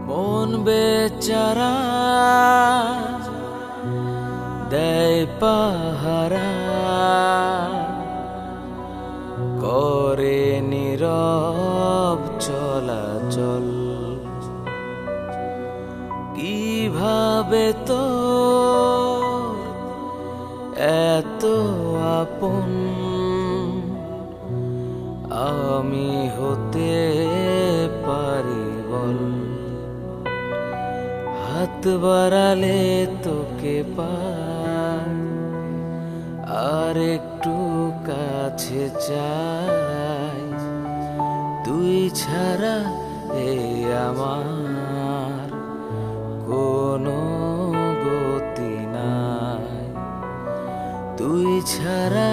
মন বেচারা দেয় পাহারা, করে নীরব চলাচল। কিভাবে তো এত আপন আমি হতে পারি বল? হাত বাড়ালে তোকে পাই, আর একটু কাছে চাই। তুই ছাড়া এই আমার কোনো গতি নাই, তুই ছাড়া